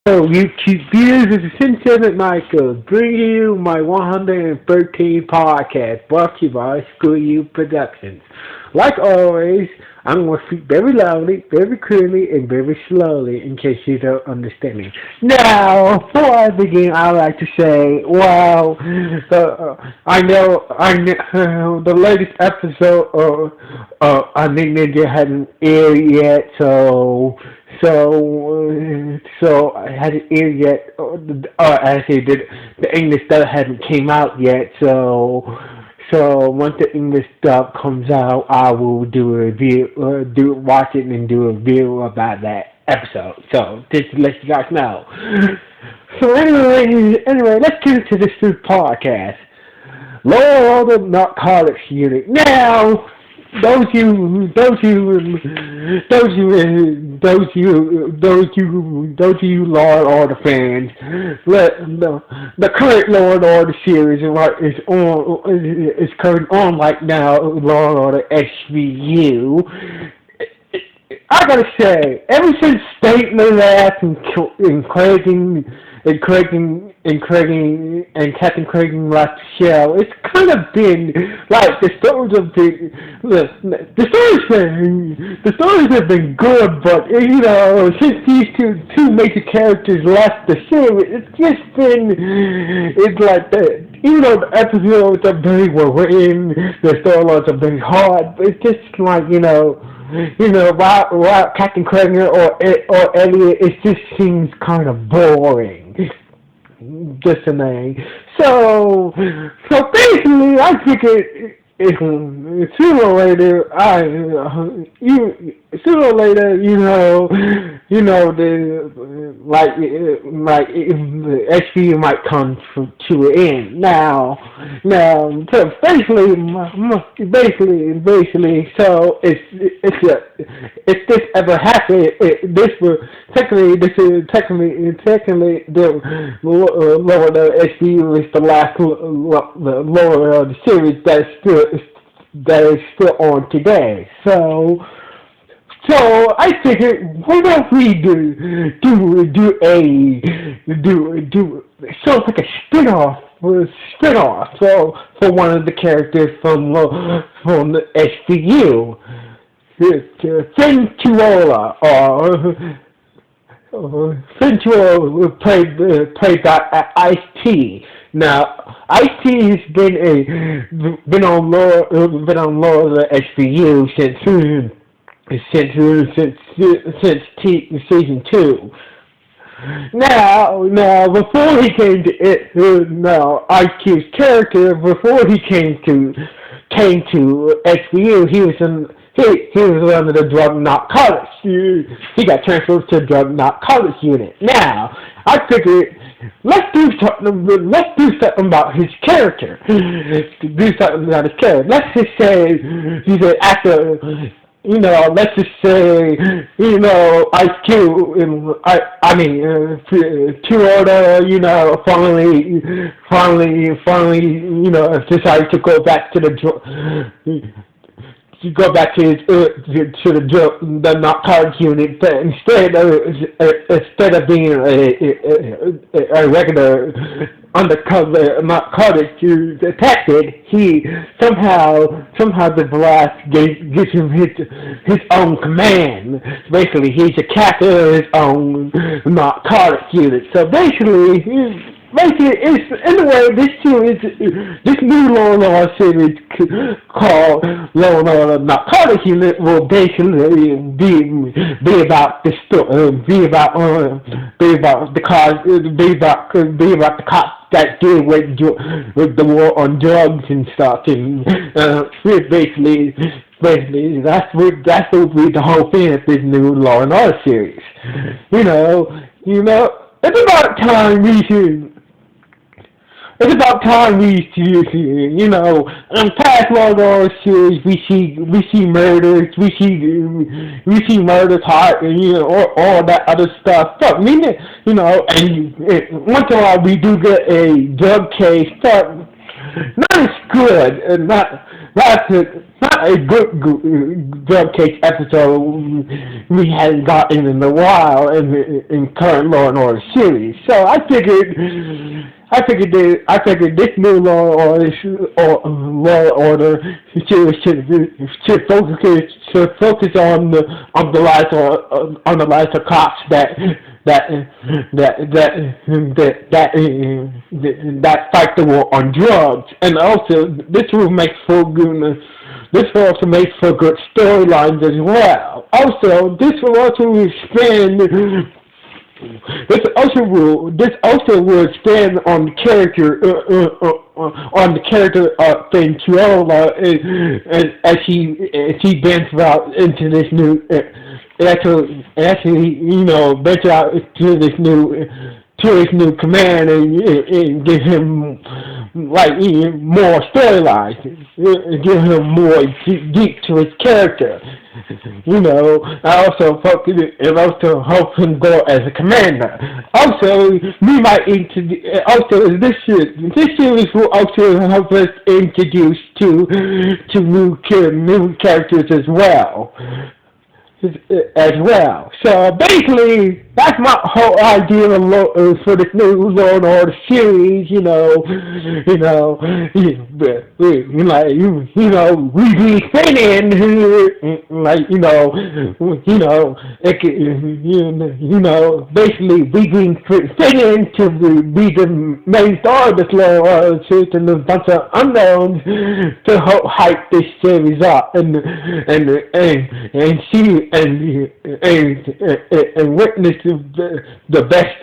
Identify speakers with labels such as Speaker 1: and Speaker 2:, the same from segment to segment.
Speaker 1: Hello, YouTube viewers. This is Lieutenant Michael, bringing you my 113th podcast, brought to you by Screw You Productions. Like always, I'm going to speak very loudly, very clearly, and very slowly in case you don't understand me. Now, before I begin, I'd like to say, wow, I know, the latest episode I think Ninja hadn't aired yet, so I hadn't aired yet. Actually, the English dub hadn't came out yet. So once the English dub comes out, I will do a review, watch it and do a review about that episode. So just to let you guys know. So anyway, let's get into this new podcast. Lord of Narcotics Unit. Now, those you, those you, those you, those you, those you Law and Order fans, the current Law and Order series is current on right now. Law and Order SVU. I gotta say, ever since Statler left and Captain Craig left the show, it's kind of been like the stories have been good, but since these two major characters left the show, it's like that. Even though the episodes are very well written, the storylines are very hard, but it's just like while Captain Kramer or Elliot, it just seems kind of boring. Just a name. So basically, I figured sooner or later, the SVU might come to an end. So basically, so if this ever happened, technically the lower the SVU is the last lower of the series that is still on today. So I figured, why don't we do sort of like a spin-off for one of the characters from the SVU, Finn Tuola, Fintuo played by Ice-T. Now, Ice-T has been on Law of the SVU since season 2. Now, before he came to it, Ice-T's character, before he came to SVU, he was under the drug narcotics. He got transferred to the drug narcotics unit. Now, I figured, let's do something about his character. Let's just say he's an actor. Let's just say, Ice Cube, finally, decided to go back to the narcotics unit, but instead of being a regular undercover narcotics detective, he somehow the blast gives him his own command. Basically, he's a captain of his own narcotics unit. So basically, it's in a way this new Law and Order series called Law and Order Narcotics Unit will basically be about the cops that deal with the war on drugs and stuff, and basically that's what the whole thing of this new Law and Order series. It's about time we should. It's about time we see, in past Law and Order series, we see murders, we see murders, heart, and all that other stuff. But and once in a while we do get a drug case. But not as good, not a good drug case episode we hadn't gotten in a while in current Law and Order series. So I figured this new Law and Order should focus on the lives of cops that fight the war on drugs, and also this will also make for good storylines as well. Also, this also will expand on the character of Ventura as he ventures out into this new actually venture out to his new command and give him more storylines, give him more deep to his character. I also focus and also help him grow as a commander. Also, we might this series will also help us introduce to new characters as well. So basically, that's my whole idea for this new Law and Order series. We be thinning, basically we be thinning to be the main star of this Law and Order series and a bunch of unknowns to help hype this series up and see and witness the best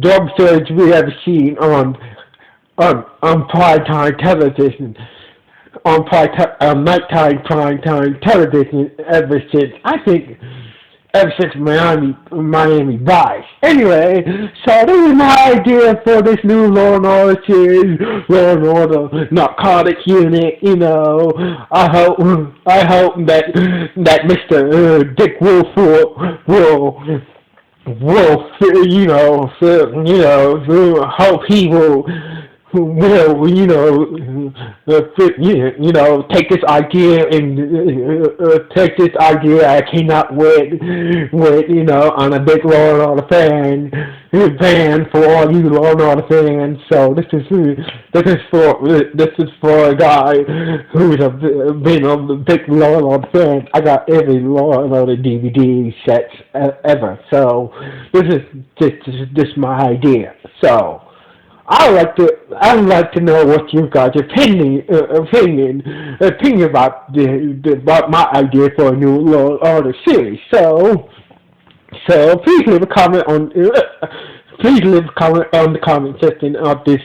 Speaker 1: drug surge we ever seen on primetime television, nighttime primetime television ever since Miami Vice. Anyway, so this is my idea for this new Law and Order series, Law and Order Narcotics Unit. I hope that Mr. Dick Wolf hope he will take this idea I came up with on a big Law and Order fan for all you Law and Order fans. So this is for a guy who's been a big Law and Order fan. I got every Law and Order DVD sets ever. So this is just my idea. So I would like to know what you guys' opinion about my idea for a new Law and Order series. So please leave a comment on the comment section of this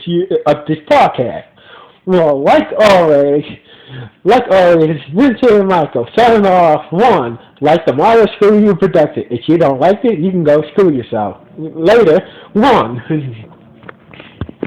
Speaker 1: podcast. Well, like always, Vincent and Michael signing off. One, like the Mario Screw You production. If you don't like it, you can go screw yourself. Later. One.